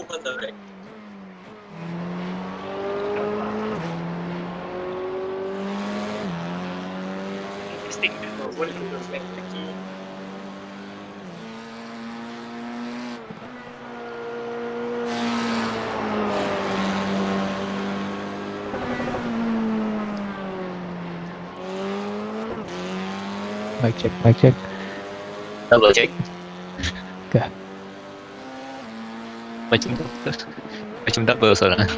pull on the brake. What do you think? Mic check. Double check. Okay. Macam double soalnya.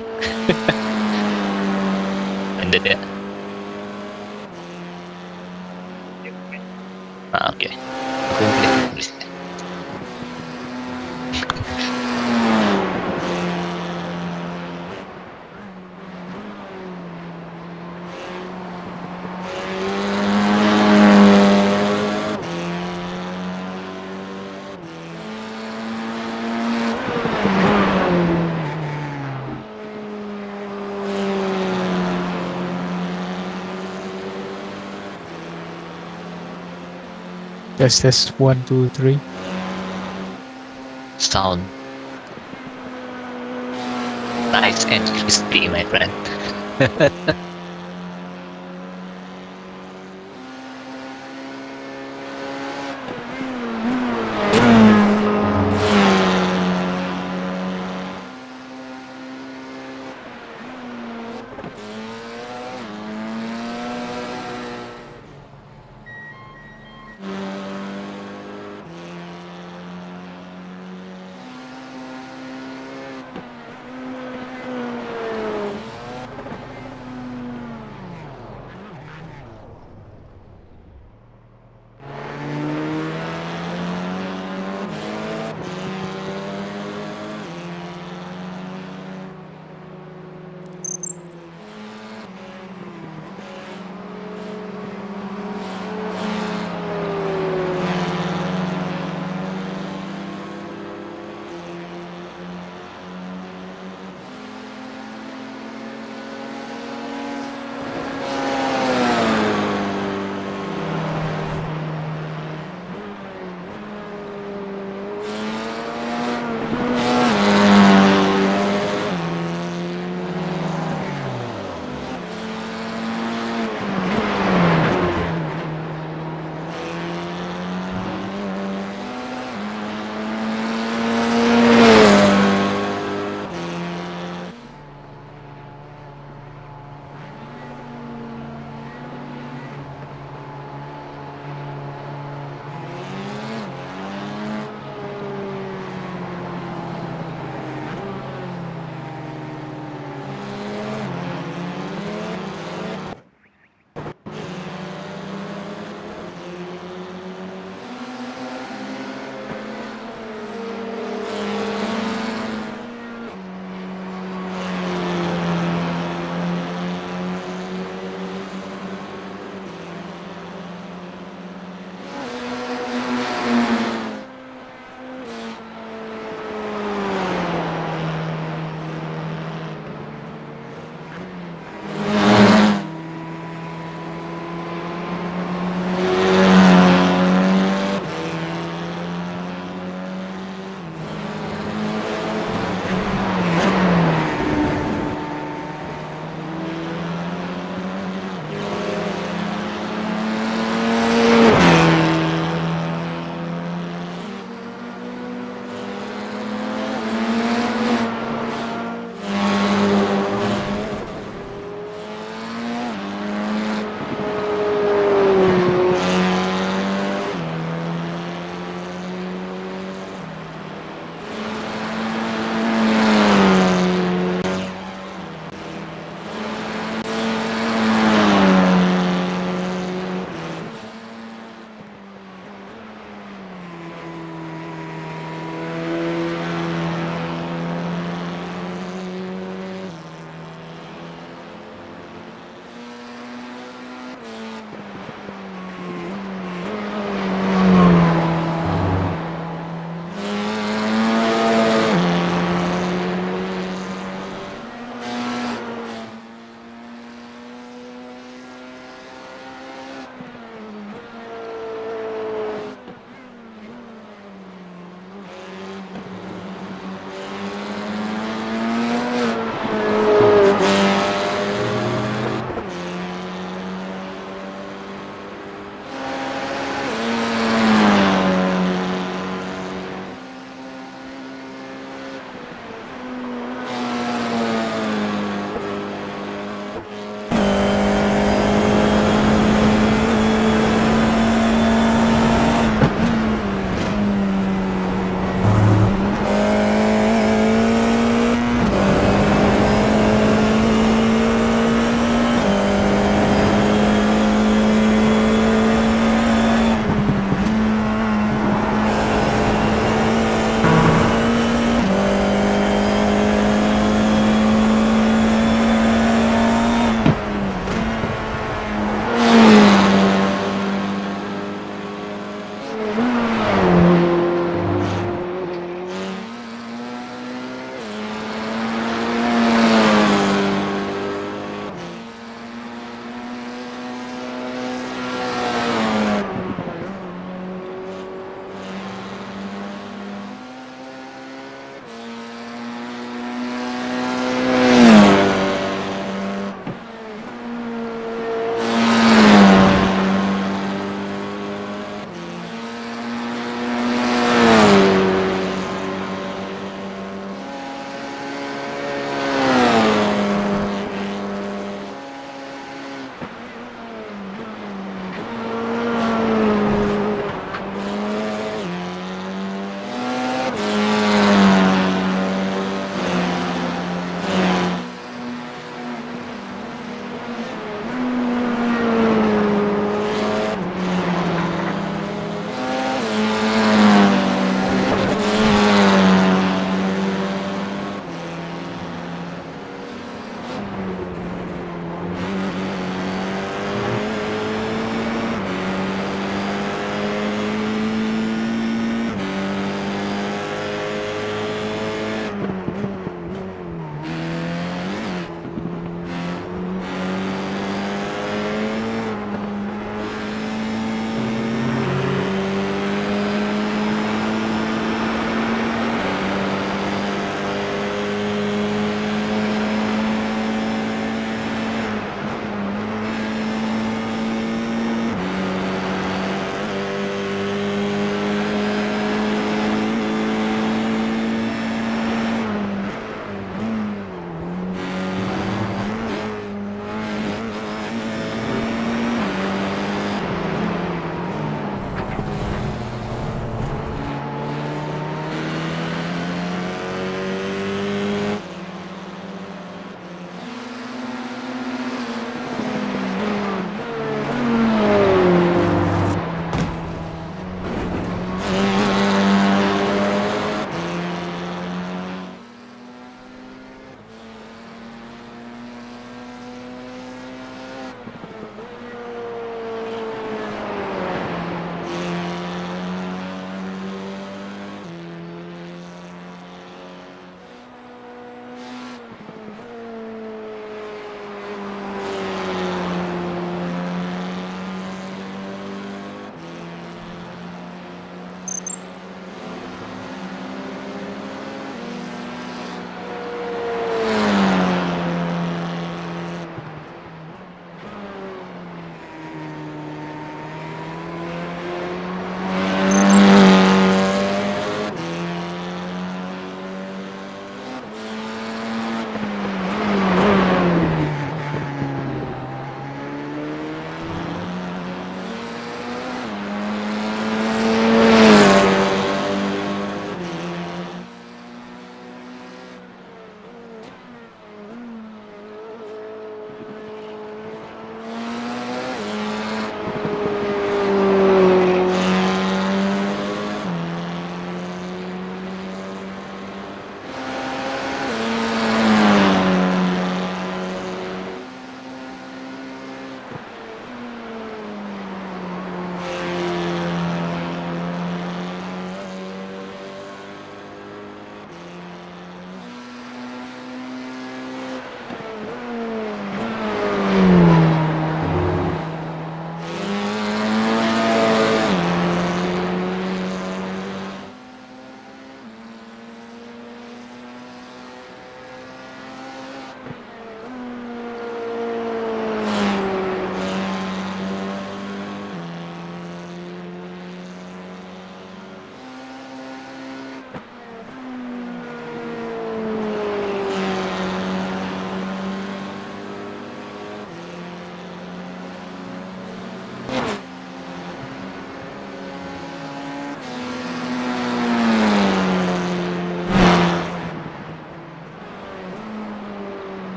Ended ya. Oke. Aku klik. Test 1, 2, 3. Sound nice and crispy, my friend.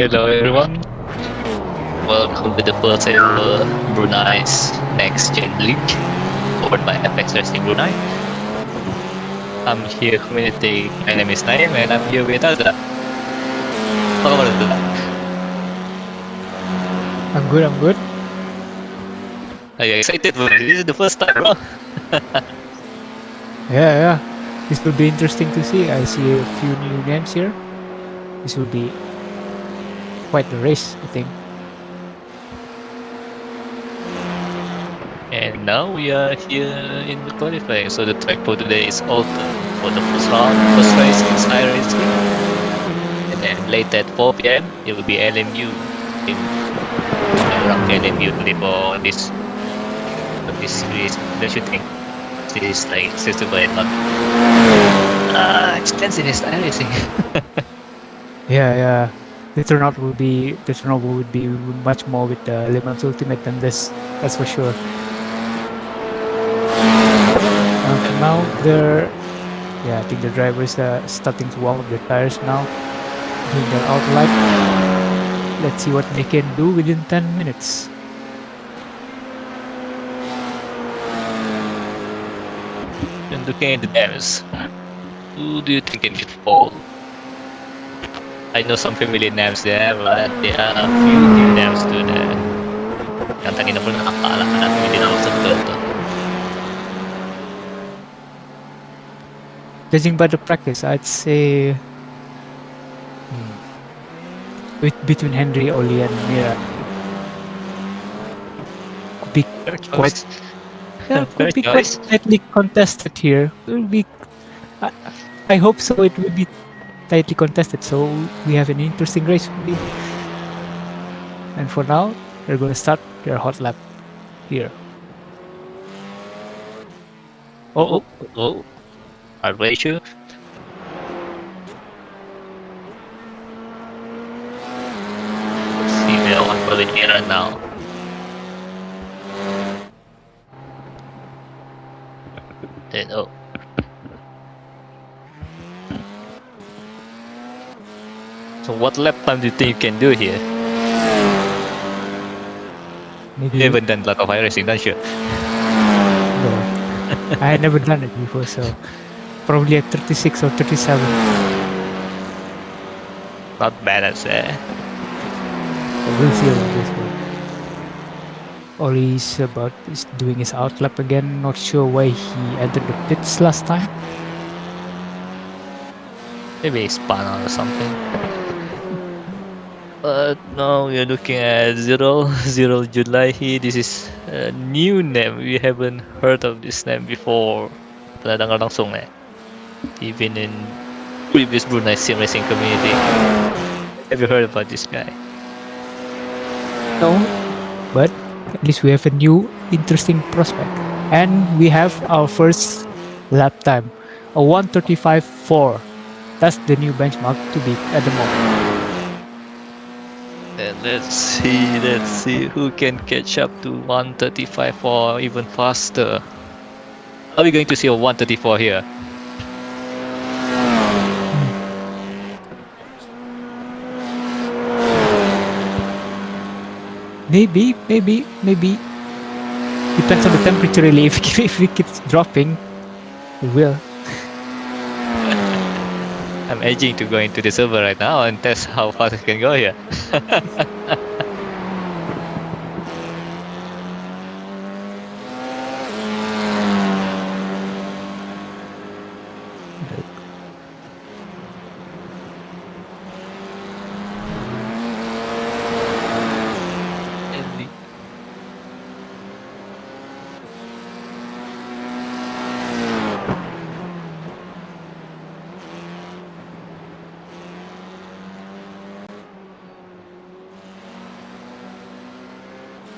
Hello everyone. Welcome to the first ever Brunei's Next Gen League, powered by FX Racing Brunei. I'm here community. My name is Naim and I'm here with Azra. How about Azra? I'm good, I'm good. Are you excited for this? This is the first time, bro. Yeah. This will be interesting to see. I see a few new names here. This will be quite the race, I think. And now we are here in the qualifying. So the track for today is Oulton for the first round. First race is Iracing. And then late at 4 PM, it will be LMU in around LMU today for this series. Don't you think? This is like accessible and not expensive as Iracing. Yeah. The turnout will be much more with the Le Mans Ultimate than this. That's for sure. For now, I think the drivers are starting to warm up their tires now, doing their outright. Let's see what they can do within 10 minutes. And looking at the names, who do you think can get fall? I know some familiar names there, but there are a few new names to the yang tadi pun nakakala ka natin hindi na ako sa to. Judging by the practice, I'd say between Henry, Oli, and Mira could be quite tightly contested here. Will be. I hope so. It will be tightly contested, so we have an interesting race. And for now, they're going to start their hot lap here. Oh, I'll race you. Let's see where I'm going here now. Then, so what lap time do you think you can do here? Maybe You haven't done a lot of iRacing, don't you? no. I had never done it before, so probably at 36 or 37. Not bad, I'd say. But we'll see about this one. Oli's is doing his outlap again. Not sure why he entered the pits last time. Maybe he spun out or something. But now we are looking at Zero Julaihi. This is a new name. We haven't heard of this name before. Pernah dengar langsung even in previous Brunei sim racing community. Have you heard about this guy? No, but at least we have a new interesting prospect. And we have our first lap time, a 1:35.4. That's the new benchmark to beat at the moment. And let's see who can catch up to 1:35 or even faster. Are we going to see a 1:34 here? Maybe. Depends on the temperature really. If it keeps dropping, it will. I'm edging to go into the server right now and test how fast I can go here.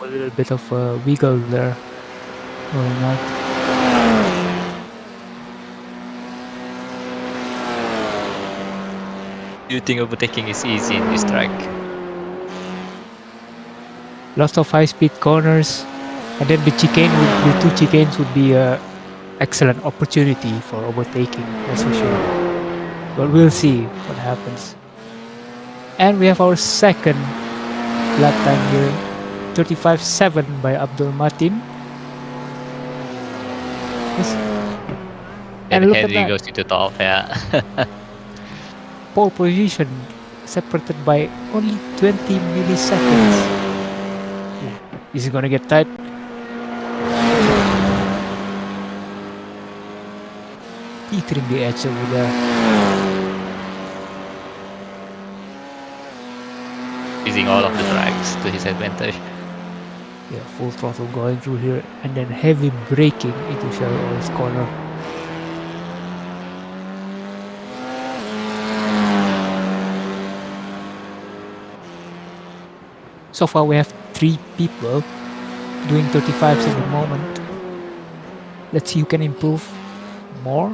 A little bit of a wiggle there going on. Do you think overtaking is easy in this track? Lots of high-speed corners, and then the two chicanes would be a excellent opportunity for overtaking. That's for sure. But we'll see what happens. And we have our second lap time here, 35.7 by Abdul Matin. Yes. And And look at Henry that, goes into top, yeah. pole position separated by only 20 milliseconds. Ooh, is it gonna get tight? Teetering the edge over there. Using all of the drags to his advantage. Yeah, full throttle going through here, and then heavy braking into Sherrill's corner. So far we have 3 people doing 35s at the moment. Let's see who can improve more.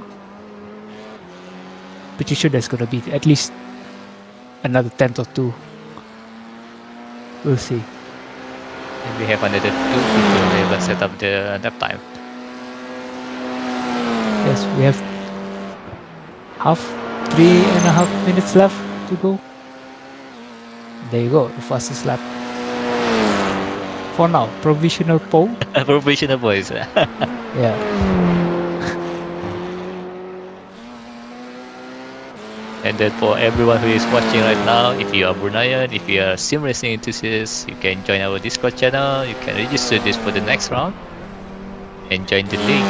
Pretty sure there's gonna be at least another 10th or 2. We'll see. And we have another 2 people who haven't set up the lap time. Yes, we have 3.5 minutes left to go. There you go, the fastest lap. For now, provisional pole. Provisional boys. Yeah. And then for everyone who is watching right now, if you are Bruneian, if you are sim racing enthusiast, you can join our Discord channel. You can register this for the next round and join the link.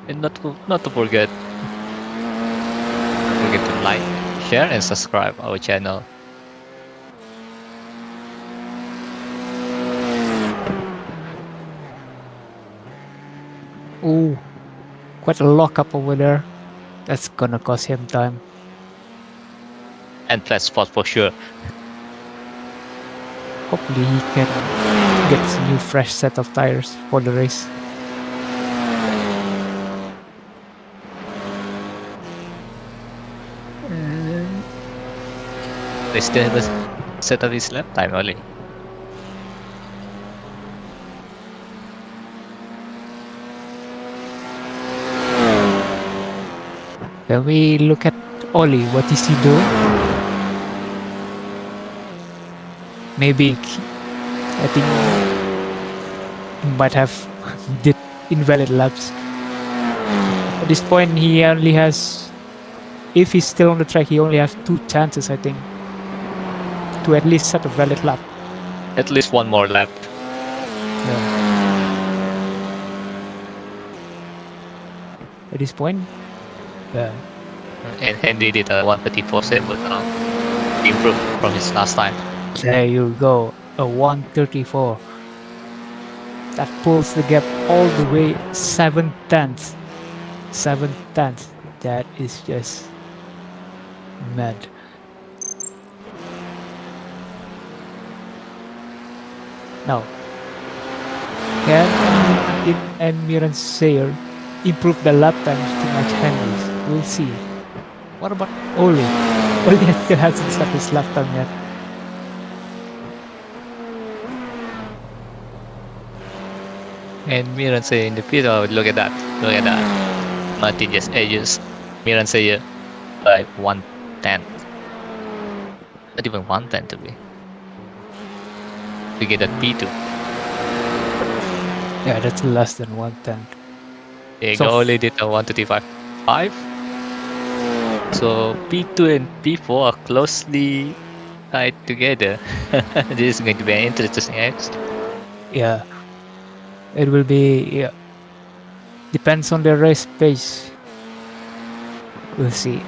And not to forget to like, share, and subscribe our channel. Ooh, quite a lockup over there. That's gonna cost him time. And flat spot for sure. Hopefully he can get a new fresh set of tires for the race. They still haven't set up his lap time only. Can we look at Oli? What is he doing? Maybe I think he might have did invalid laps. At this point, he only has, if he's still on the track, he only has 2 chances, I think, to at least set a valid lap. At least one more lap. Yeah. At this point, yeah. And Henry did a 134.7 now. Improved from his last time. There you go, a 134. That pulls the gap all the way 7 tenths. 7 tenths. That is just mad. Now, can Martin and Miran Sayer improve the lap times to match Henry's? We'll see. What about Oli? Oli still hasn't set his lap time yet. And Miran Sayer in the pit, oh, look at that. Look at that. Martin just edges Miran Sayer by 1/10. Not even 1/10 to be. To get that P2. Yeah, that's less than 1/10. They So only did a 135.5. So P2 and P4 are closely tied together. This is going to be an interesting race. Yeah, it will be, yeah, depends on the race pace. We'll see.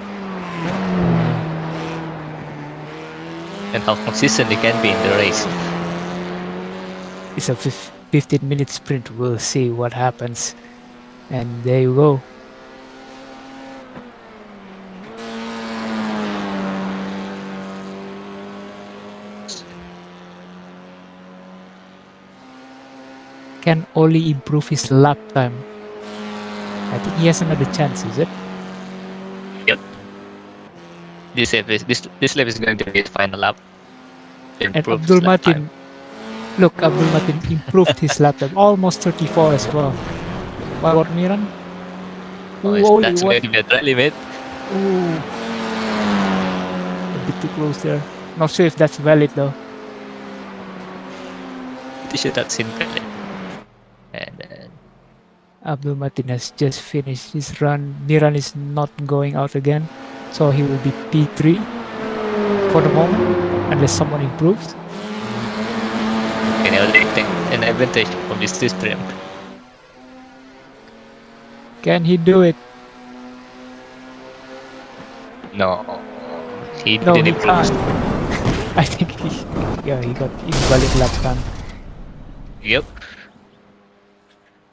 And how consistent they can be in the race. It's a 15-minute sprint. We'll see what happens. And there you go. Can Oli improve his lap time? I think he has another chance, is it? Yep. This lap is going to be the final lap. And Improves Abdul lap Matin, time. look, Abdul Matin improved his lap time, almost 34 as well. What about Miran? Oh, Ooh, only that's one. going to be a dry limit. Ooh, a bit too close there. Not sure if that's valid though. Pretty sure that's invalid. And then, Abdul Matin has just finished his run. Miran is not going out again, so he will be P3 for the moment, unless someone improves. can only take an advantage from this system. Can he do it? No, he No, didn't he improve. can't. I think yeah, he got invalid lap time. Yep.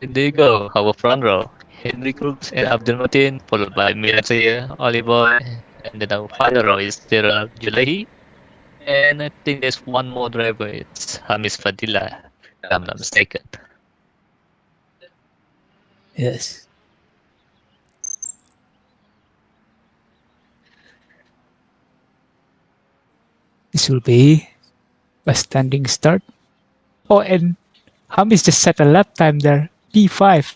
And there you go, our front row. Henry Cruz and Abdul Matin, followed by Milan Sayer, Oli Boy, and then our final row is Gerald Julahi. And I think there's one more driver, it's Hamis Fadila, if I'm not mistaken. Yes. This will be a standing start. Oh, and Hamis just set a lap time there. P5.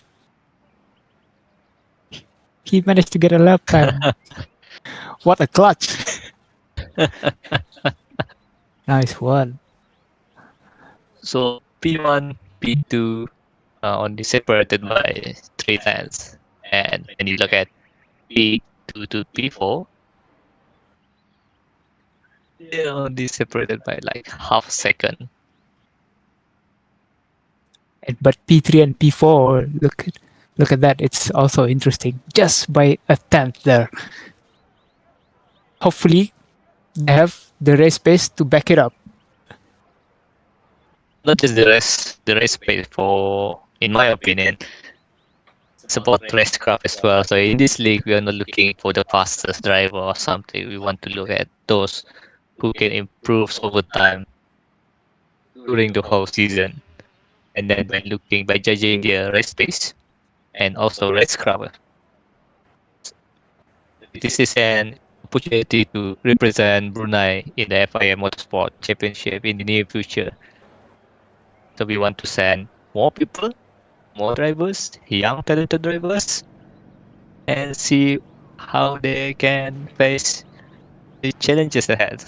He managed to get a lap time. What a clutch. Nice one. So P1, P2 are only separated by 3 tenths. And when you look at P2 to P4, they're only separated by like half a second. But P3 and P4, look at that. It's also interesting. Just by a tenth there. Hopefully, they have the race pace to back it up. Not just the race pace for, in my opinion, it's about racecraft as well. So in this league, we are not looking for the fastest driver or something. We want to look at those who can improve over time during the whole season. And then by judging their race pace and also racecraft, this is an opportunity to represent Brunei in the FIA Motorsport Championship in the near future. So we want to send more people, more drivers, young talented drivers, and see how they can face the challenges ahead.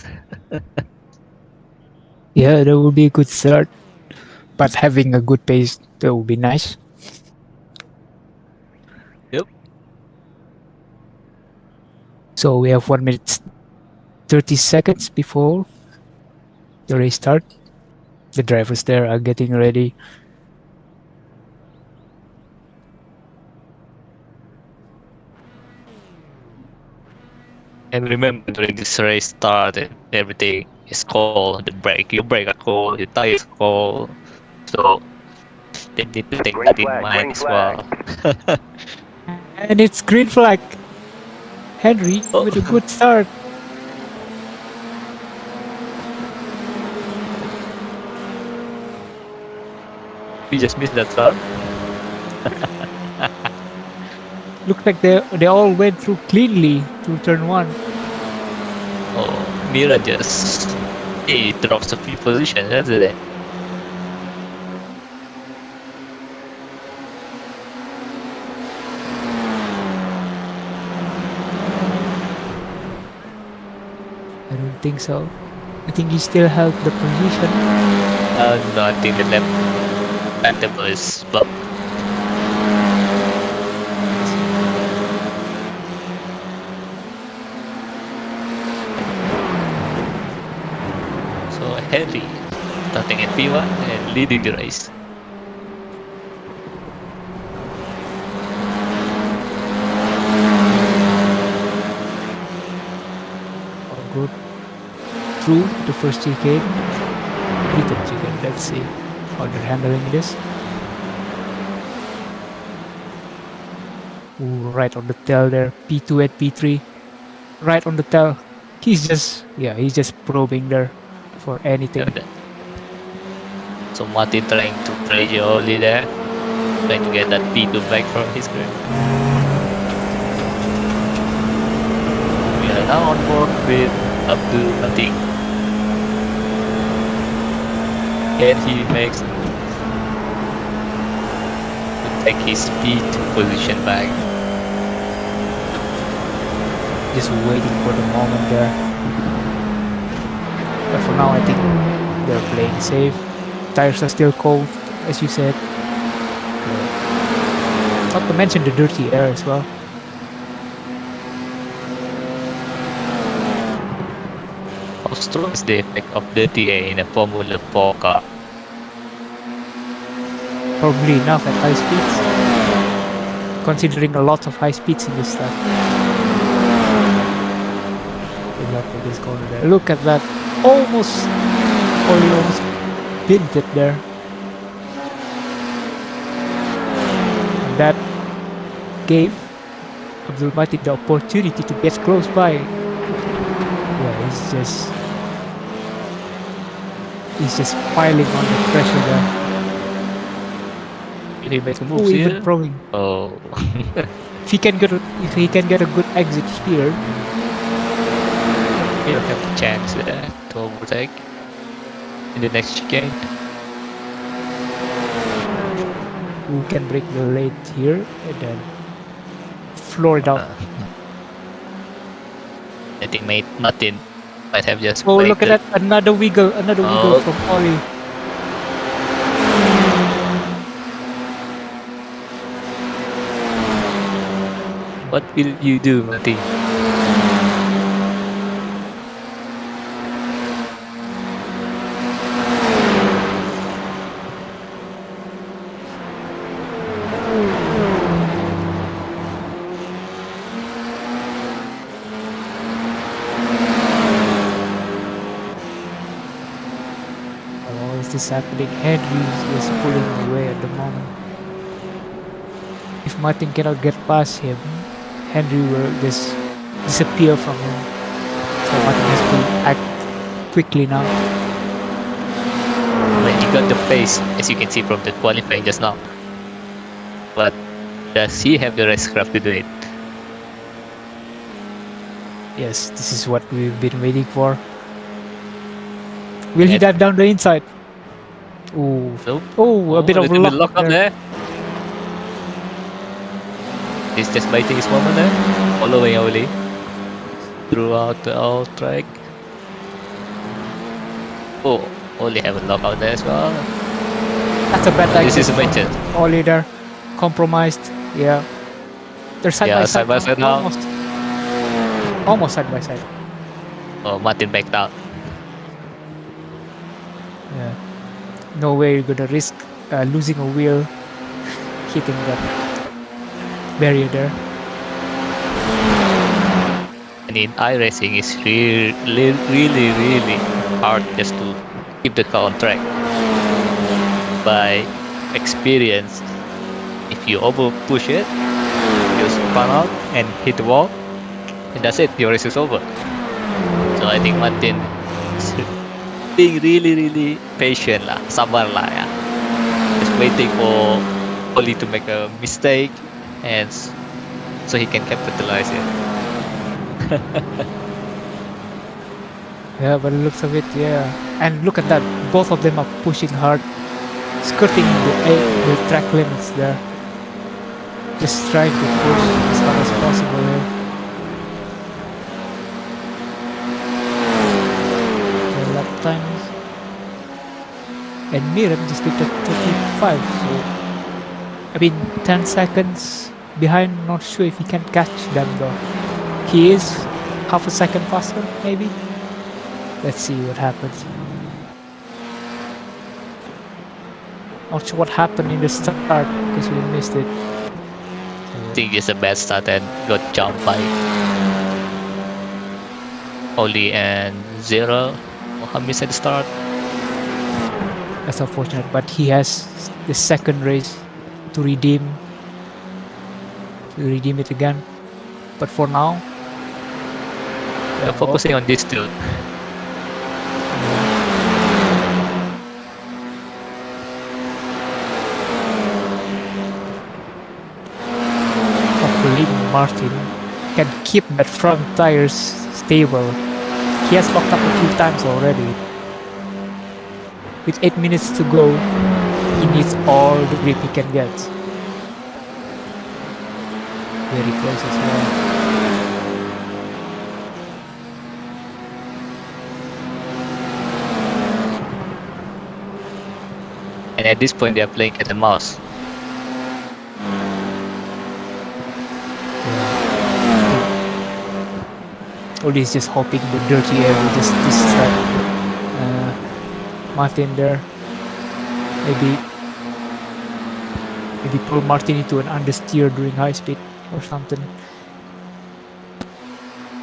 Yeah, that would be a good start. But having a good pace, that would be nice. Yep. So we have 1 minute 30 seconds before the race start. The drivers there are getting ready. And remember, during this race start, everything is cold. The brake, your brake are cold, your tires are cold. So they need to take that in mind as well. And it's green flag. Henry with a Oh, good start. we just missed that start. Looked like they all went through cleanly through turn one. Oh, Mira just he drops a few positions, doesn't it? I don't think so. I think he still held the position. No, I think the lap table is bugged. So Henry starting at P1 and leading the race. All good. Through the first chicane. Return chicane. Let's see how they're handling this. Ooh, right on the tail there. P2 and P3. Right on the tail. He's just probing there for anything. So Martin trying to pressure Oli there, trying to get that P2 back from his grip. We are now on board with Abdul Matin. And he makes to take his P2 position back. just waiting for the moment there. But for now, I think they're playing safe. Tires are still cold, as you said. Not to mention the dirty air as well. How strong is the effect of dirty air in a Formula 4 car? Probably enough at high speeds, considering a lot of high speeds in this stuff. Exactly, this corner there. Look at that. Almost pinned it there. And that gave Abdul Majid the opportunity to get close by. Yeah, he's just piling on the pressure there. Will he make a move Even here? throwing. Oh, If he can get a good exit here, he don't have a chance there to overtake in the next chicane. who can break the lane here and then floor it out. I think Martin might have just Oh, look at waited. that! Another wiggle Oh. from Ollie. What will you do, Martin? How is this happening? Henry is pulling away at the moment. If Martin cannot get past him, Henry will just disappear from him. So Martin has to act quickly now. Well, he got the pace, as you can see from the qualifying just now. But does he have the racecraft to do it? Yes, this is what we've been waiting for. Will he Yes. dive down the inside? Ooh. Nope. Oh, a bit of little bit luck lock up there. there. He's just biting his moment there, following Oli throughout the whole track. Oh, Oli have a lockout there as well. That's a bad This is a from mention. Ollie there. Compromised. Yeah. They're side Yeah, by side. side by side now. Almost side by side. Oh, Martin backed out. Yeah. No way you're gonna risk losing a wheel, hitting that barrier there. And in iRacing, it's really hard just to keep the car on track. By experience, if you over push it, you spun out and hit the wall, and that's it, your race is over. So I think Martin is being really patient lah, sabar lah ya. Just waiting for Oli to make a mistake, and so he can capitalize it. Yeah, by the looks of it, yeah. And look at that, both of them are pushing hard, skirting the track limits there. Just trying to push as hard as possible here. The lap times. And Miran just did at 35, so I mean 10 seconds behind, not sure if he can catch them though. He is half a second faster, maybe? Let's see what happens. Not sure what happened in the start because we missed it. I think it's a bad start and got jumped by Oli and Zero. Hamis at the start. That's unfortunate, but he has the second race to redeem it again. But for now, We're focusing on this too. hopefully Martin can keep that front tires stable. He has locked up a few times already. With 8 minutes to go, he needs all the grip he can get. Very close as well. And at this point, they are playing cat and mouse. Oli is just hoping the dirty air will just distract Martin there. Maybe pull Martin into an understeer during high speed or something.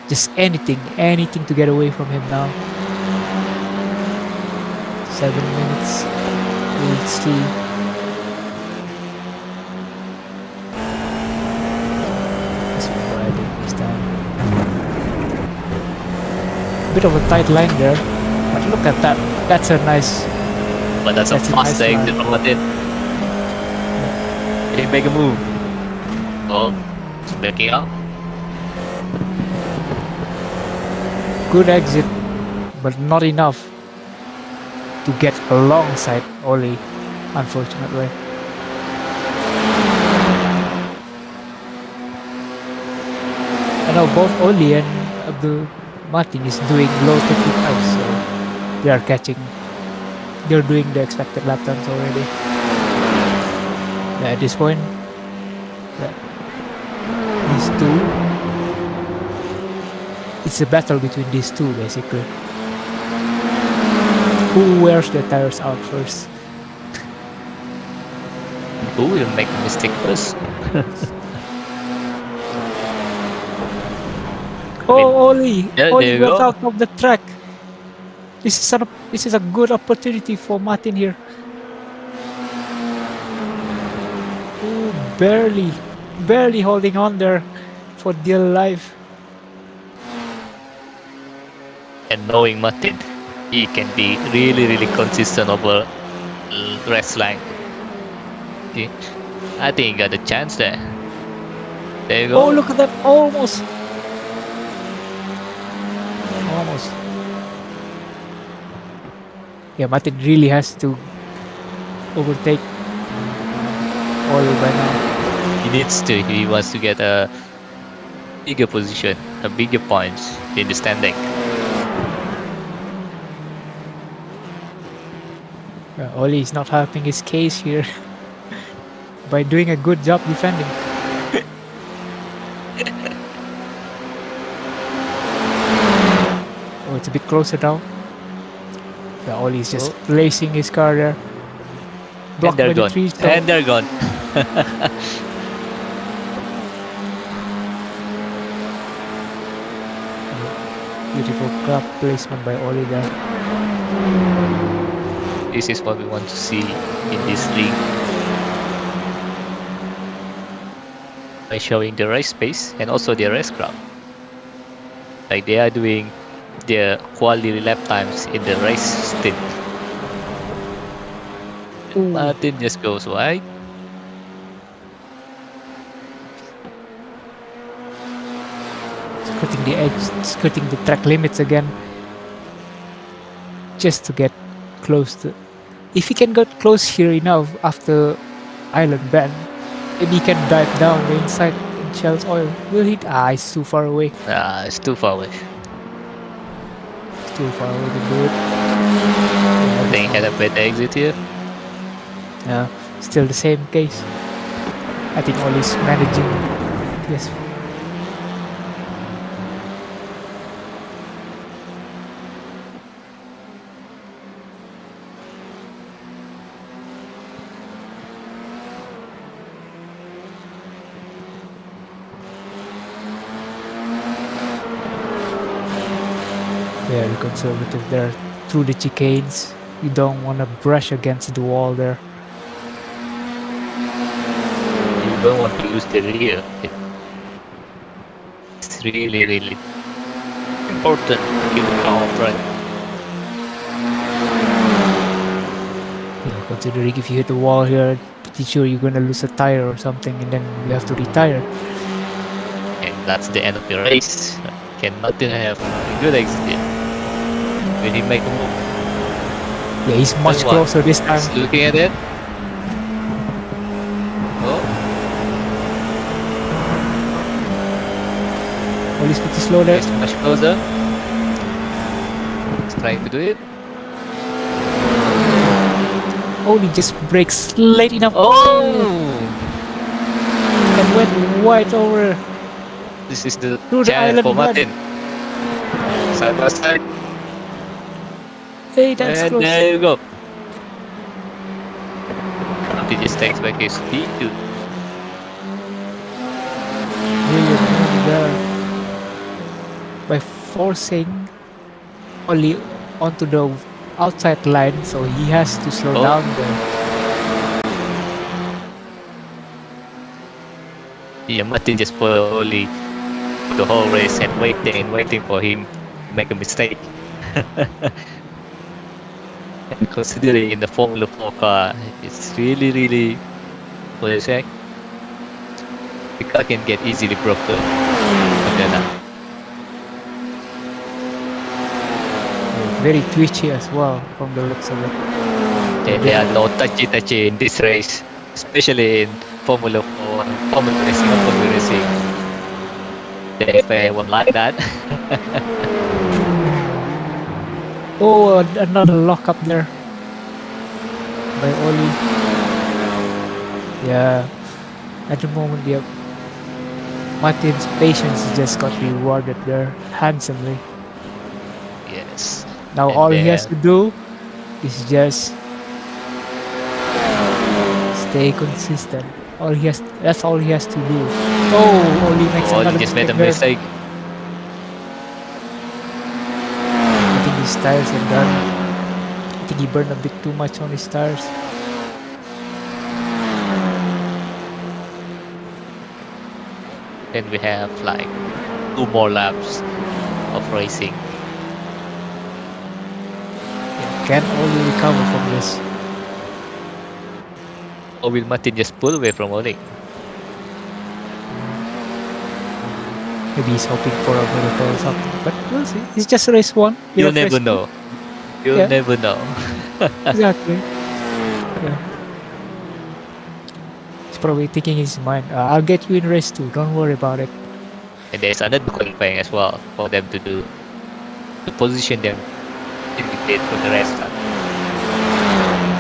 Just anything to get away from him now. 7 minutes. We'll see. This one riding this time. Bit of a tight line there, but look at that. That's a nice. But that's a fast exit from Martin. Can he make a move? Oh, it's backing out. Good exit, but not enough to get alongside Oli, unfortunately. I know both Oli and Abdul Martin is doing low 35, so they are catching. They're doing the expected lap times already. At this point, these two, it's a battle between these two basically. Who wears the tires out first? Who will make the mistake first? Oli! Yeah, Oli there you got go. out of the track. This is a good opportunity for Martin here. Ooh, barely holding on there for dear life. And knowing Martin, he can be really consistent over race line. See? I think he got a chance there. There you go. Oh, look at that! Almost. Yeah, Martin really has to overtake Oli by now. He needs to. He wants to get a bigger position, a bigger points in the standing. Oli is not helping his case here by doing a good job defending. Oh, it's a bit closer now. Yeah, Oli is just placing his car there. And they're gone. And they're gone. Beautiful club placement by Oli there. This is what we want to see in this league. By showing the race pace and also their race craft. Like they are doing their quality lap times in the race stint. Martin just goes wide. Skirting the edge, skirting the track limits again. Just to get close to. If he can get close here enough after Island Bend, maybe he can dive down the inside in Shell's oil. Will he? It's too far away. It's too far away. Too far away to do it. I think he had a better exit here. Yeah, still the same case. I think Oli's managing. Yes. Very conservative there through the chicanes. You don't want to brush against the wall there. You don't want to lose the rear. It's really important to keep the car upright. Yeah, considering if you hit the wall here, pretty sure you're gonna lose a tire or something, and then you have to retire. And that's the end of the race. Can Martin have a good exit here? Will he make a move? Yeah, he's much closer this time. He's looking at it. Oh, Oli's pretty slow there. he's much closer. He's trying to do it. Only just breaks late enough. Oh, Oh, and went wide over this is the through the chance island for mud. Martin. Side by side, Hey, that's and close. there you go. Martin just takes back his P2. Brilliant move there by forcing only onto the outside line, so he has to slow Oh, down there. yeah, Martin just put only the whole race and waiting for him to make a mistake. And considering in the Formula 4 car, it's really, what do you say? The car can get easily broken. But then, Very twitchy as well from the looks of it. and there are no touchy in this race, especially in Formula 4, Formula Racing, or Formula Racing. The FIA won't like that. Oh, another lock up there by Oli. Yeah, at the moment, yeah, Martin's patience just got rewarded there handsomely. Yes. Now And all he has then, to do is just stay consistent. That's all he has to do. Oh, Oli makes oh, he another just made mistake a there. mistake. I think his tires are done. I think he burned a bit too much on his tires. Then we have like 2 more laps of racing. Yeah, can Oli recover from this? Or will Martin just pull away from Oli? Maybe he's hoping for a miracle or something, but we'll see. It's just race one. We You'll have race never two. know. You'll Yeah, never know. exactly. Yeah. He's probably thinking in his mind, I'll get you in race two. Don't worry about it. And there's another qualifying as well for them to do to position them in the pit for the rest lap.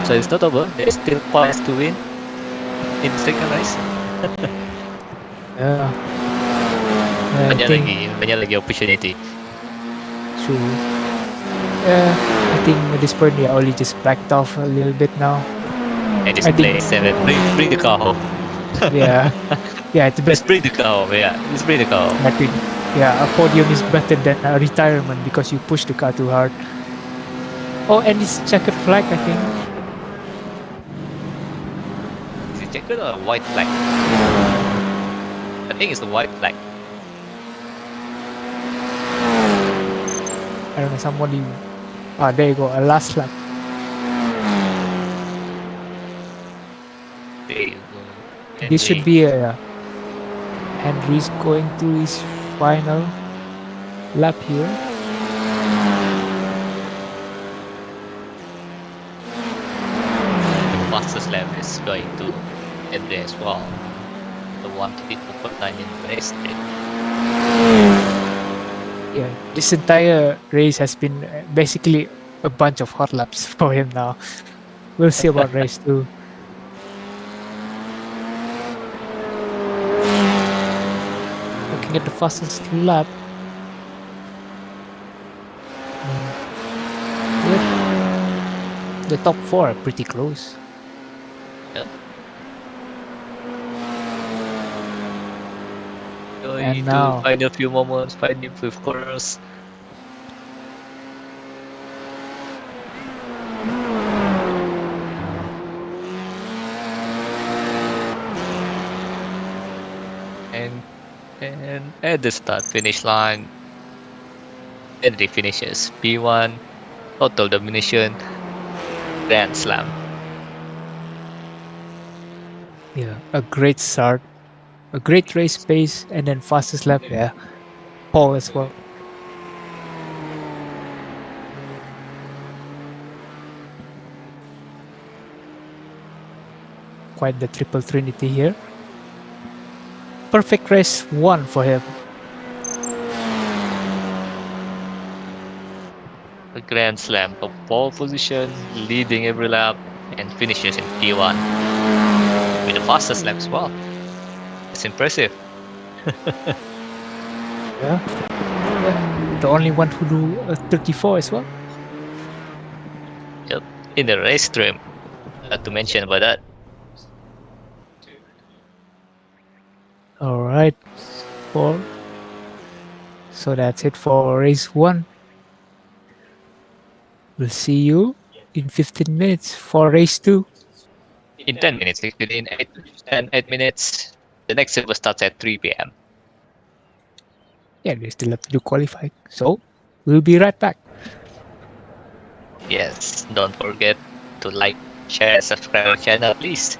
So it's not over. There's still points to win in the second race. Yeah. I think Banyak lagi opportunity. true. Yeah, I think at this point, yeah, Oli just backed off a little bit now. And it's I think, place 7. Bring the car home. yeah, yeah, it's Let's best. bring the car home. Yeah, let's bring the car home. I think, yeah, a podium is better than a retirement because you push the car too hard. Oh, and it's checkered flag, I think. Is it checkered or a white flag? I think it's the white flag. I don't know, somebody. Ah, there you go, a last lap. There you go. And This should be a. Henry's going through his final lap here. the fastest lap is going to Henry as well. The one to beat Oulton in the race. Yeah, this entire race has been basically a bunch of hot laps for him now. We'll see about race two. Looking at the fastest lap. Yep. The top four are pretty close. So you And need now- to find a few moments, find a few corners. And at the start finish line, Henry finishes P1, total domination, Grand Slam. Yeah, a great start, a great race pace, and then fastest lap. Yeah, Paul as well. Quite the triple trinity here. Perfect race one for him. A Grand Slam, top pole position, leading every lap. and finishes in P1 with the fastest lap as well. It's impressive. Yeah. Yeah. The only one who do 34 as well. Yep. In the race stream, to mention about that. All right. For so that's it for race one. We'll see you in 15 minutes for race two. In 10 minutes, actually, in 8 minutes, the next server starts at 3 p.m. Yeah, we still have to do qualifying. So we'll be right back. Yes, don't forget to like, share, and subscribe our channel, please.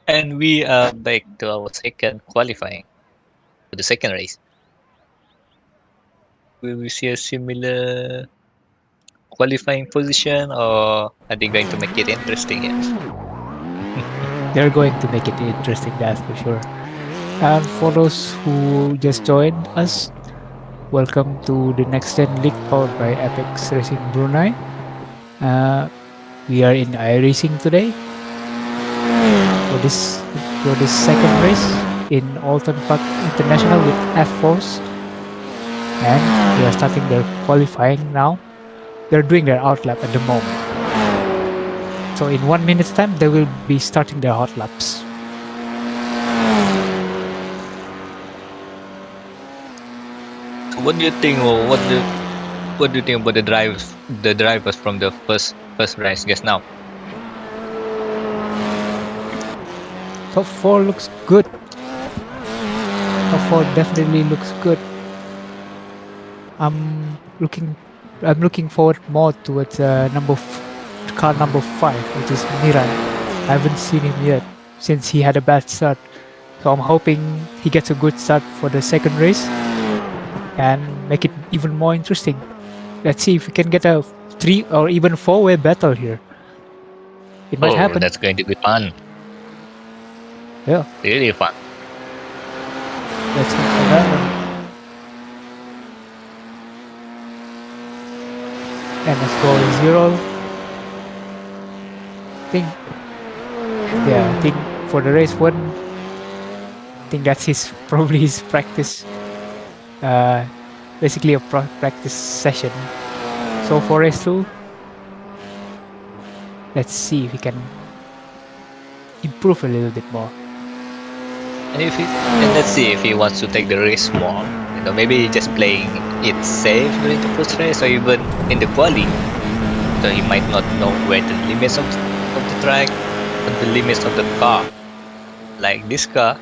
And we are back to our second qualifying for the second race. Will we see a similar qualifying position, or are they going to make it interesting? Yeah. They're going to make it interesting, that's for sure. And for those who just joined us, welcome to the Next Gen League powered by Apex Racing Brunei. Uh, we are in Iracing today for this second race in Oulton Park International with F4s, and they are starting their qualifying now. They're doing their outlap at the moment. So in 1 minute's time, they will be starting their hot laps. So what do you think, or what do you think about the drivers from the first race just now? Top 4 looks good. Top 4 definitely looks good. I'm looking forward more towards car number 5, which is Miran. I haven't seen him yet since he had a bad start. So I'm hoping he gets a good start for the second race and make it even more interesting. Let's see if we can get a 3 or even 4-way battle here. It might happen. That's going to be fun. Yeah, Really fun. let's hope for that one. And let's go 0. I think for the race 1, I think that's probably his practice. Basically a practice session. So for race 2, let's see if we can improve a little bit more. And let's see if he wants to take the risk more. Maybe just playing it safe during the first race or even in the quali. So he might not know where the limits of the track and the limits of the car. Like this car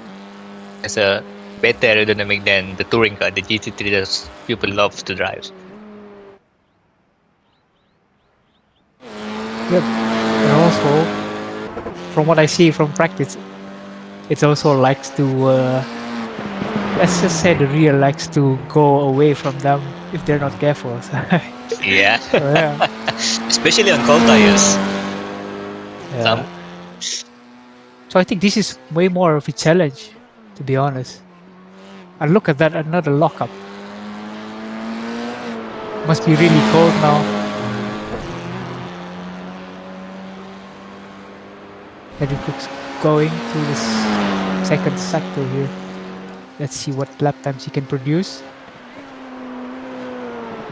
has a better aerodynamic than the touring car, the GT3 that people love to drive. Yep. And also, from what I see from practice, it also likes to, let's just say the rear likes to go away from them if they're not careful. Yeah. Yeah. Especially on cold tires. Yeah. So I think this is way more of a challenge, to be honest. And look at that, another lockup. Must be really cold now. And it looks going through this second sector here. Let's see what lap times he can produce.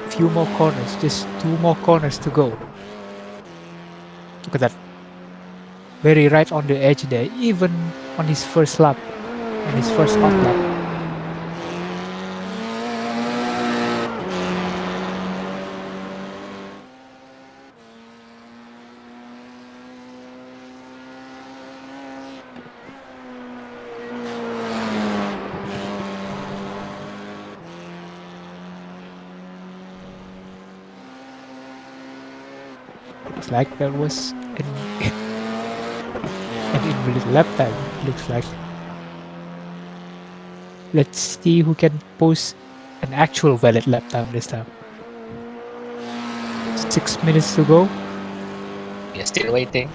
Few more corners, just 2 more corners to go. Look at that. Very right on the edge there, even on his first lap, on his first hot lap. Looks like there was an invalid lap time, looks like. Let's see who can post an actual valid lap time this time. 6 minutes to go. You're still waiting.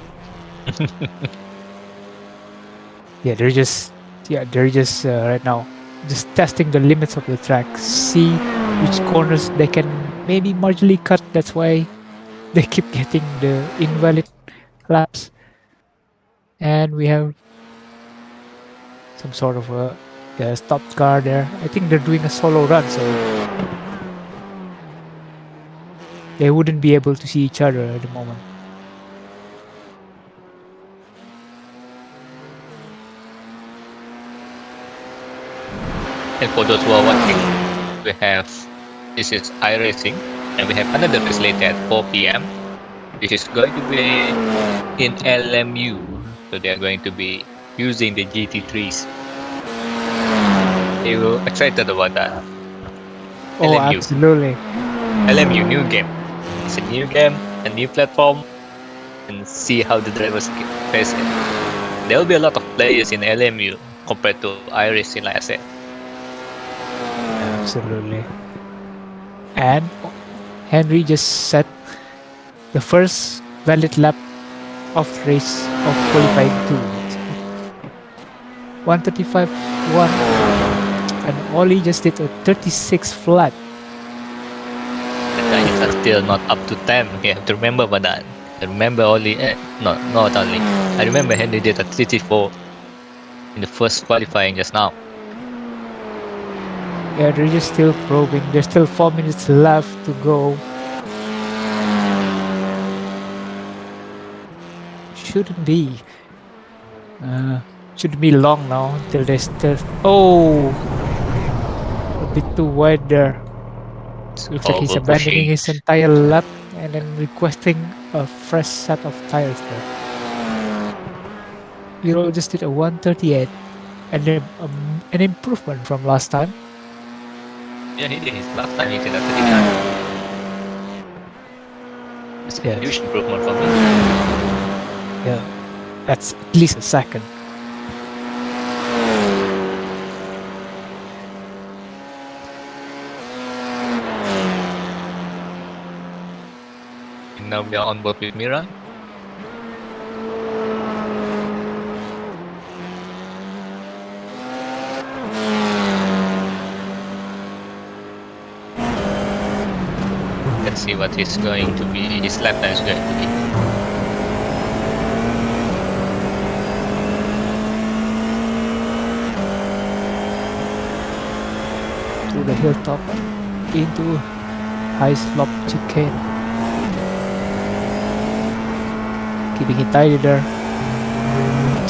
They're just right now just testing the limits of the track, see which corners they can maybe marginally cut. That's why they keep getting the invalid laps. And we have some sort of a stopped car there. I think they're doing a solo run, so they wouldn't be able to see each other at the moment. And for those who are watching, this is Iracing, and we have another race later at 4 p.m. This is going to be in LMU, so they are going to be using the GT3s. Are you excited about that? Oh, LMU. absolutely. LMU, new game. It's a new game, a new platform, and see how the drivers face it. there will be a lot of players in LMU compared to Iracing, like I said. Absolutely. And Henry just set the first valid lap of race of qualifying 2. 135.1, and Ollie just did a 36 flat. The Chinese are still not up to 10. You have to remember about that. I remember only, not only. I remember Henry did a 34 in the first qualifying just now. Yeah, they're just still probing. There's still 4 minutes left to go. Shouldn't be. Shouldn't be long now until they still. Oh, a bit too wide there. Looks like he's abandoning Overpushing. his entire lap and then requesting a fresh set of tires there. Euro just did a 138 and then an improvement from last time. Yeah, he did. His last time he did a 39. It's a Yes. huge improvement for me. Yeah, that's at least a second. And now we are on board with Mira. Let's see what is going to be, his lap time is going to be. Through the hilltop into high slope chicane. Keeping it tidy there.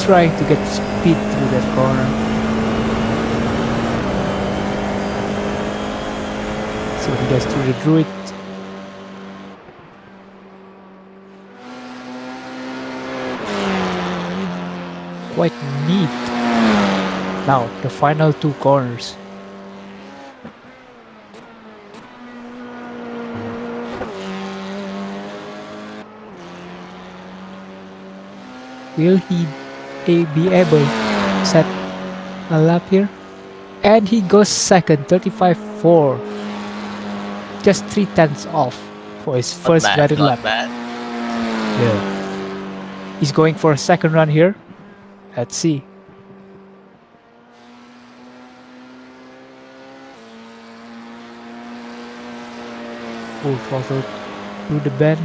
Trying to get speed through that corner. So he does through the druid. Quite neat. Now the final 2 corners. Will he be able to set a lap here? And he goes second, 35.4. Just 3/10 off for his first valid lap. Not bad. Yeah. He's going for a second run here. Let's see. Full throttle through the bend.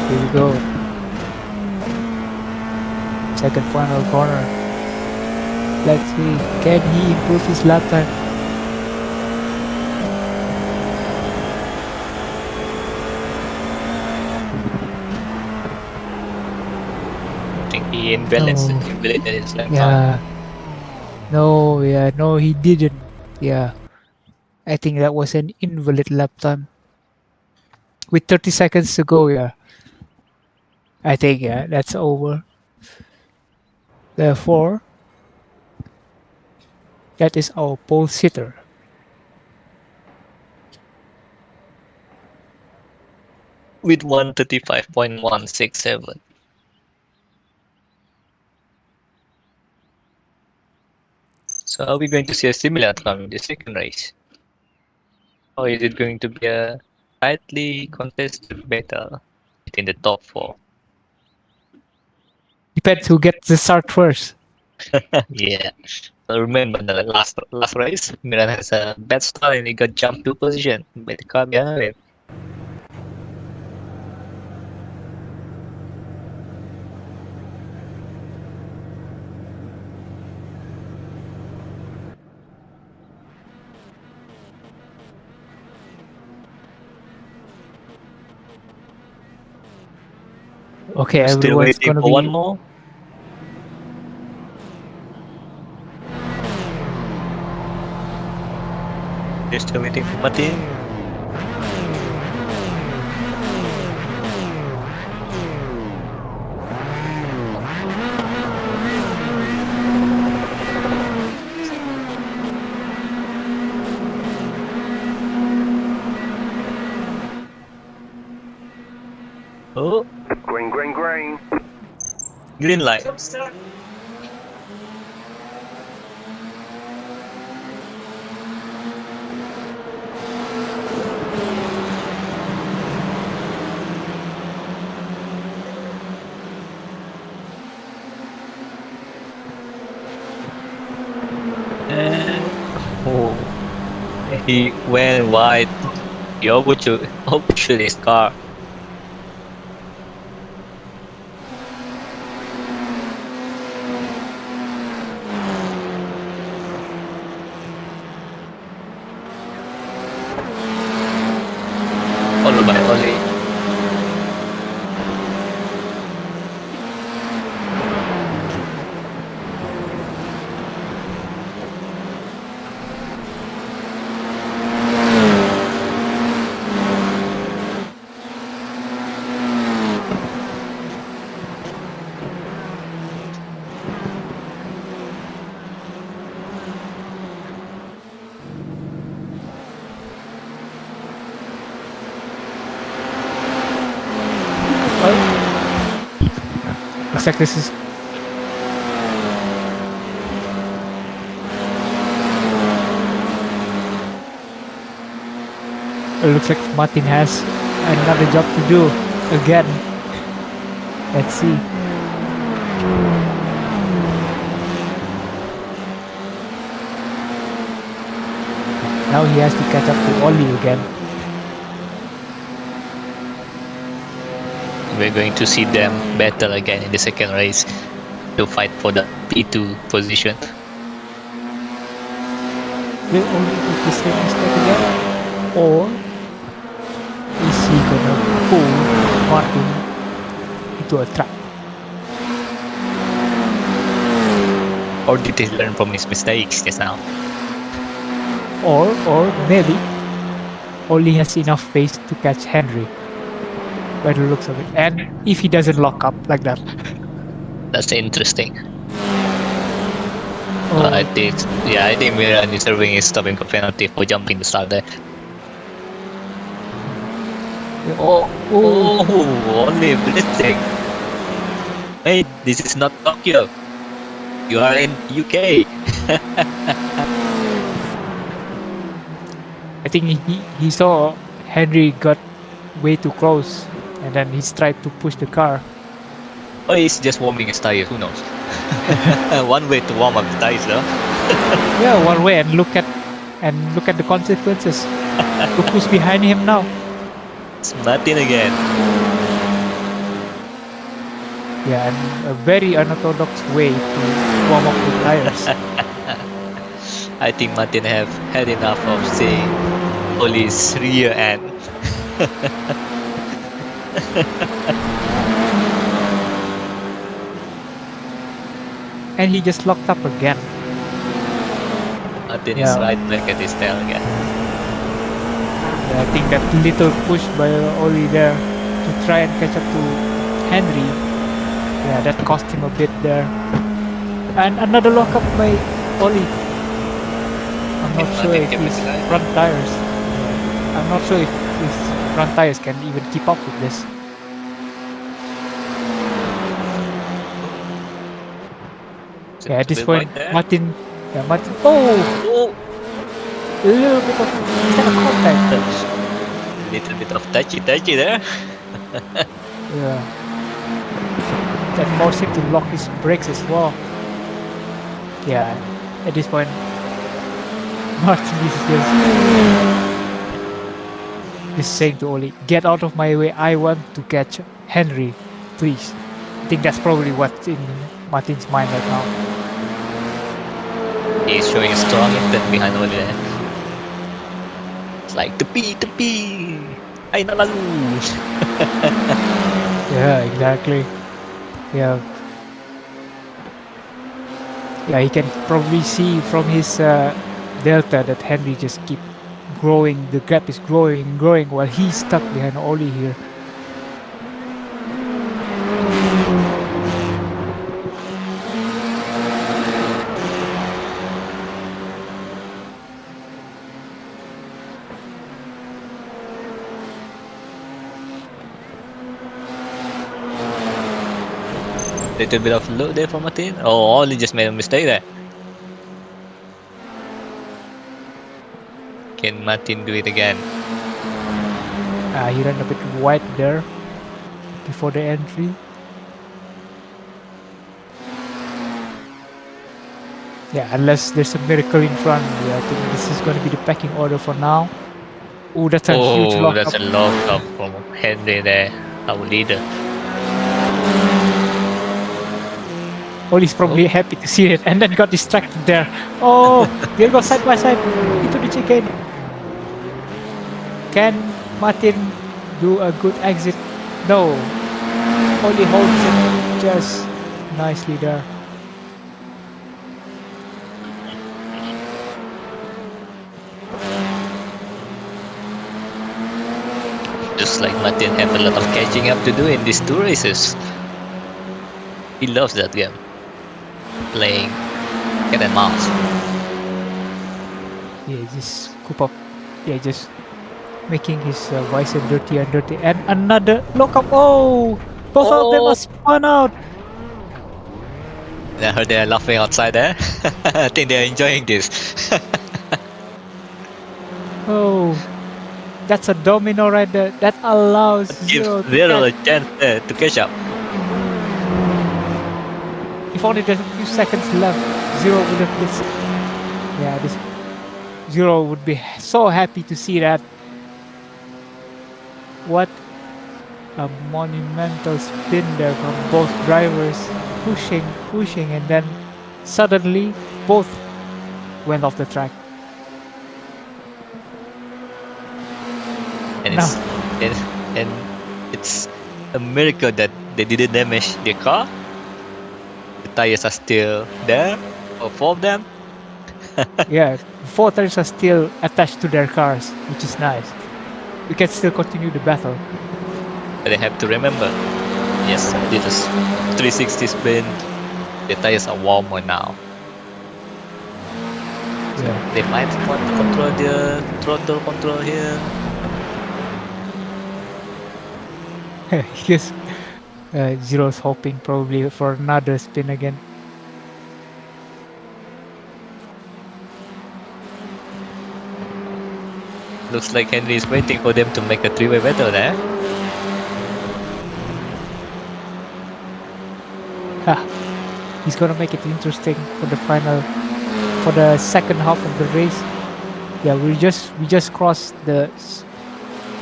Here we go. Second final corner. Let's see, can he improve his lap time? I think he imbalanced No. his lap time. Yeah. No, he didn't. Yeah. I think that was an invalid lap time. With 30 seconds to go, yeah. I think, yeah, that's over. Therefore, that is our pole sitter. With 135.167. So are we going to see a similar outcome in the second race? Or is it going to be a tightly contested battle within the top 4? Depends who gets the start first. Yeah. I remember the last race, Milan has a bad start and he got jumped to position by the car behind him. Okay, We're still everyone's waiting gonna for one be. more. They're still waiting for Martin. Oh, Green, green, green. green light. And oh, he went wide. He overshoot his car. Followed by Oli. Looks like this is. It looks like Martin has another job to do again. Let's see. Now he has to catch up to Ollie again. We're going to see them battle again in the second race to fight for the P2 position. Will Ollie make the same mistake again? Or is he gonna fool Martin into a trap? Or did he learn from his mistakes just now? Or maybe Ollie has enough pace to catch Henry by the looks of it. And if he doesn't lock up like that. That's interesting. Oh, I think Miran is serving his stopping penalty for jumping the start there. Oh, only blitzing. Hey, this is not Tokyo. You are in UK. I think he saw Henry got way too close and then he tried to push the car. Or he's just warming his tires, who knows? One way to warm up the tires though. Yeah, one way, and look at the consequences. Look who's behind him now. It's Martin again. Yeah, and a very unorthodox way to warm up the tires. I think Martin have had enough of seeing Oli's rear end. And he just locked up again. Martin is right back at his tail again. Yeah, I think that little push by Oli there to try and catch up to Henry, yeah, that cost him a bit there. And another lockup by Oli. I'm not sure if his front tires. I'm not sure if his front tires can even keep up with this. Yeah, at this point, Martin. Oh! A little bit of contact. Little bit of touchy there. Yeah. That forced him to lock his brakes as well. Yeah, at this point, Martin is just saying to Oli, "Get out of my way! I want to catch Henry, please." I think that's probably what's in Martin's mind right now. He's showing strong intent behind all that. It's like tepi, ay nalalu. Yeah, exactly. Yeah, yeah. He can probably see from his delta that Henry just keep growing. The gap is growing and growing while he's stuck behind Oli here. Little bit of load there for Martin. Oh, Oli just made a mistake there. Can Martin do it again? He ran a bit wide there before the entry. Yeah, unless there's a miracle in front. Yeah, I think this is going to be the packing order for now. Oh, that's a huge Oh, that's lockup. a lockup from Henry there, our leader. Oli's probably happy to see it and then got distracted there. Oh, there goes side by side into the chicane. Can Martin do a good exit? No. Oli holds it just nicely there. Just like Martin have a lot of catching up to do in these two races. He loves that game. Playing cat and mouse. Yeah, just scoop up. Yeah, just making his visor dirty and dirty. And another lockup. Oh! Both of them Oh! are spun out. I heard they're laughing outside there. I think they're enjoying this. Oh, that's a domino right there. That allows Give Zero to Zero a catch. chance to catch up. If only there's a few seconds left, Zero would have this. Yeah, this Zero would be so happy to see that. What a monumental spin there from both drivers, pushing, and then suddenly both went off the track. And No. it's a miracle that they didn't damage their car. The tires are still there, or four of them. Yeah, four tires are still attached to their cars, which is nice. We can still continue the battle. But they have to remember, yes, this is 360 spin. The tires are warmer now. Yeah. They might want to control the throttle control here. Yes, Zero's hoping probably for another spin again. Looks like Henry is waiting for them to make a three-way battle there. He's gonna make it interesting for the final, for the second half of the race. Yeah, we just crossed the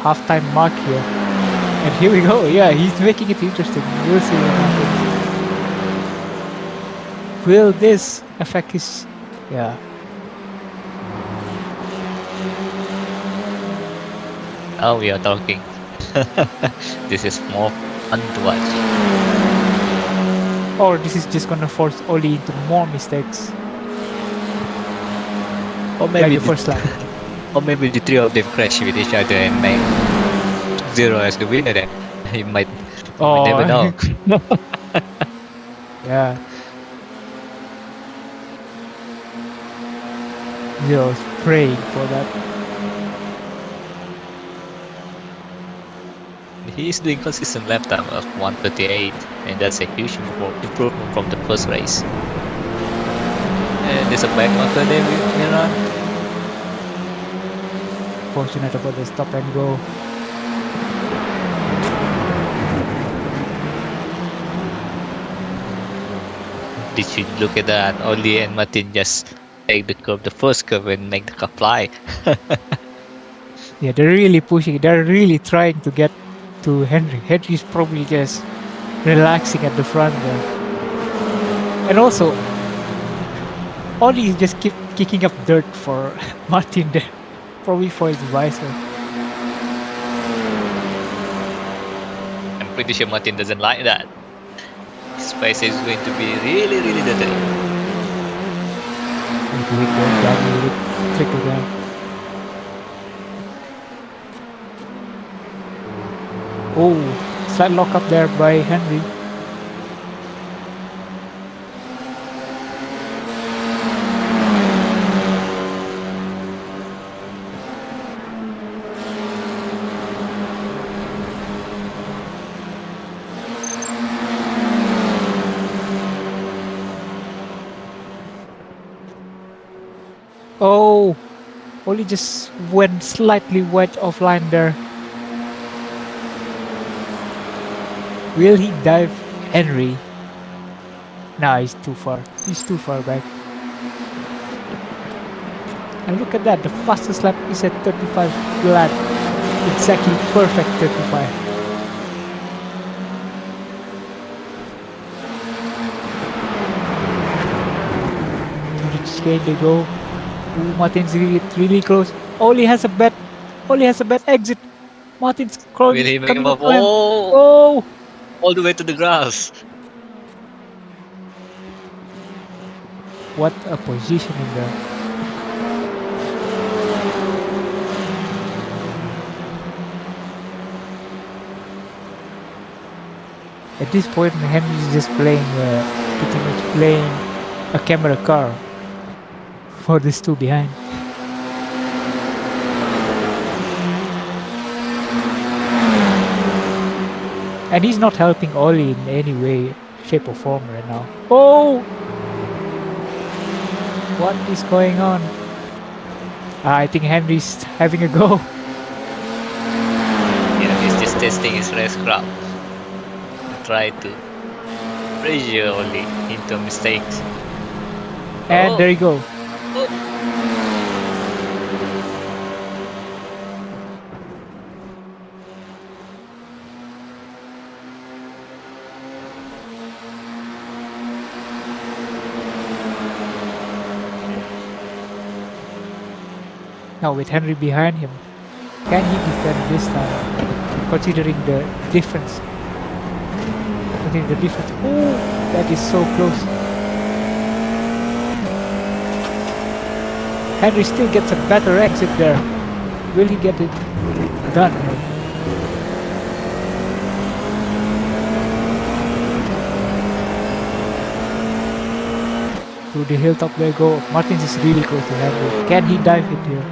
halftime mark here, and here we go. Yeah, he's making it interesting. We'll see what happens. Will this affect his? Yeah. Now we are talking. This is more fun to watch. Or this is just gonna force Oli into more mistakes. Or Like maybe the first lap. or maybe the three of them crash with each other and make Zero as the winner then. You might Oh, never know. Yeah. Zero's praying for that. He is doing consistent lap time of 1:38, and that's a huge improvement from the first race. And there's a back marker there with Miran. Fortunate about the stop and go. Did you look at that? Oli and Martin just take the curve, the first curve, and make the car fly. Yeah, they're really pushing. They're really trying to get to Henry. Henry's probably just relaxing at the front there. And also, Ollie is just keep kicking up dirt for Martin there. Probably for his visor. I'm pretty sure Martin doesn't like that. His face is going to be really, really dirty. Do it going down with it. Trickle down. Oh, slight lock up there by Henry. Oh, Oli just went slightly wide offline there. Will he dive Henry? Nah, he's too far. He's too far back. And look at that, the fastest lap is at 35 flat. Exactly perfect 35. To the skate they go. Ooh, Martin's really close. Oli has a bad exit. Martin's Will he make coming him up up? to him. Oh! Oh! All the way to the grass. What a positioning there. At this point, Henry is just playing, pretty much playing a camera car for these two behind. And he's not helping Ollie in any way, shape or form right now. Oh! What is going on? I think Henry's having a go. Yeah, he's just testing his racecraft. Try to pressure Oli into mistakes. And Oh. there you go. Oh. Now with Henry behind him, can he defend this time? Considering the difference. Considering the difference. Oh, that is so close. Henry still gets a better exit there. Will he get it done? To the hilltop they go. Martins is really close to Henry. Can he dive it here?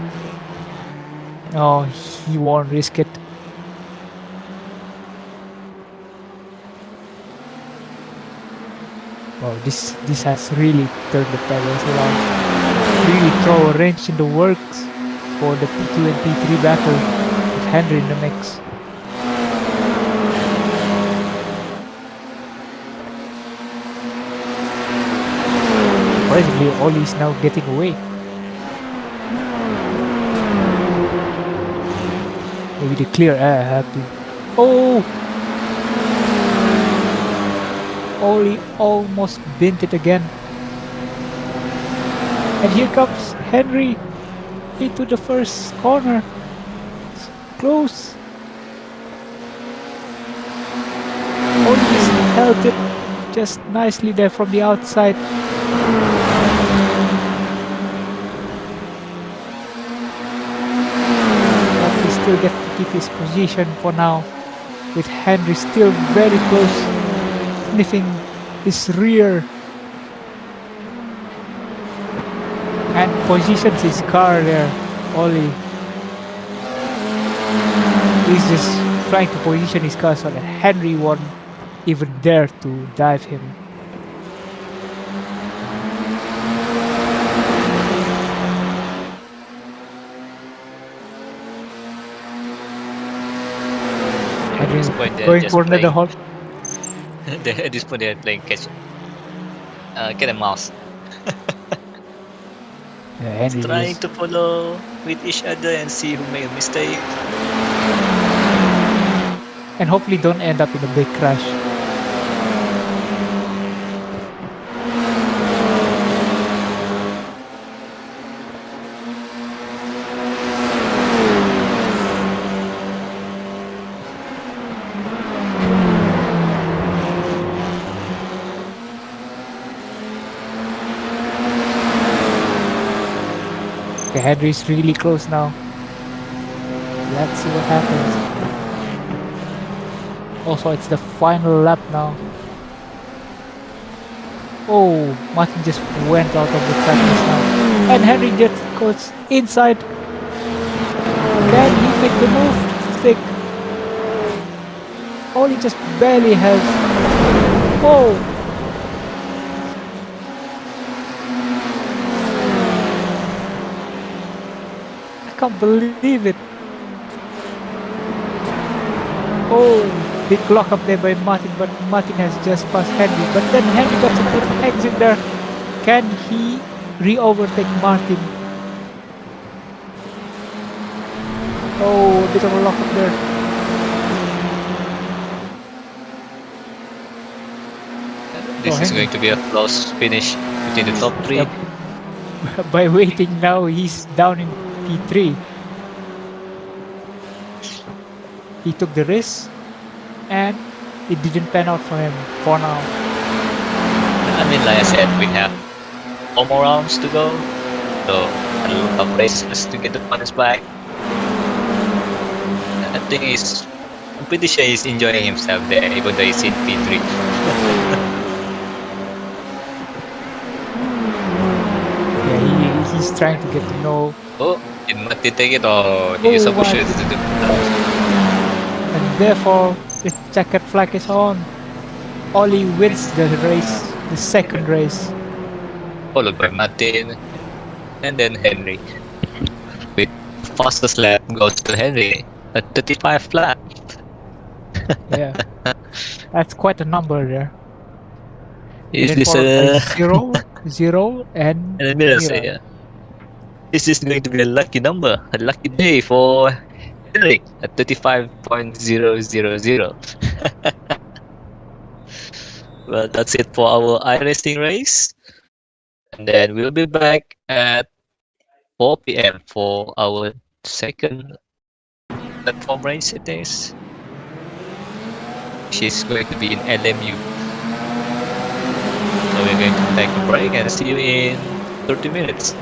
Oh, he won't risk it. Wow, this has really turned the pedals around. Really throw a wrench in the works for the P2 and P3 battle with Henry in the mix. Surprisingly, Ollie is now getting away. Maybe the clear air happy. Oh! Ollie almost bent it again. And here comes Henry into the first corner. It's close. Ollie held it just nicely there from the outside. But he still gets to keep his position for now, with Henry still very close, sniffing his rear, and positions his car there. Ollie is just trying to position his car so that Henry won't even dare to dive him. At this point, they're Going just for another playing. halt. At this point, they're playing catch. cat and mouse. Yeah, It's Henry trying just to follow with each other and see who made a mistake. and hopefully don't end up in a big crash. Okay, Henry's really close now. Let's see what happens. Also, it's the final lap now. Oh, Martin just went out of the track just now. And Henry just goes inside. Can he make the move? Stick. Oh, he just barely has. Oh! I can't believe it. Oh, big lock up there by Martin, but Martin has just passed Henry. But then Henry got some good exit there. Can he re-overtake Martin? Oh, a bit of a lock up there. This is Henry. going to be a close finish between the top three. Yep. By waiting now, he's down in P3. He took the risk, and it didn't pan out for him for now. I mean, like I said, we have 4 more rounds to go, so a lot of races to get the points back. I think I'm pretty sure he's enjoying himself there, even though he's in P3. Yeah, he's trying to get to know. Oh, did Matti take it or he is supposed to do the And therefore, the checkered flag is on. Ollie wins the race, the second race. followed by Martin and then Henry. With fastest lap goes to Henry at 35 lap. Yeah, that's quite a number there. Is Then this followed a by 0, and and Mira Mira. say, is this going to be a lucky number, a lucky day for Henry at 35.000? Well, that's it for our iRacing race. And then we'll be back at 4 p.m. for our second platform race, it is. She's going to be in LMU. So we're going to take a break and see you in 30 minutes.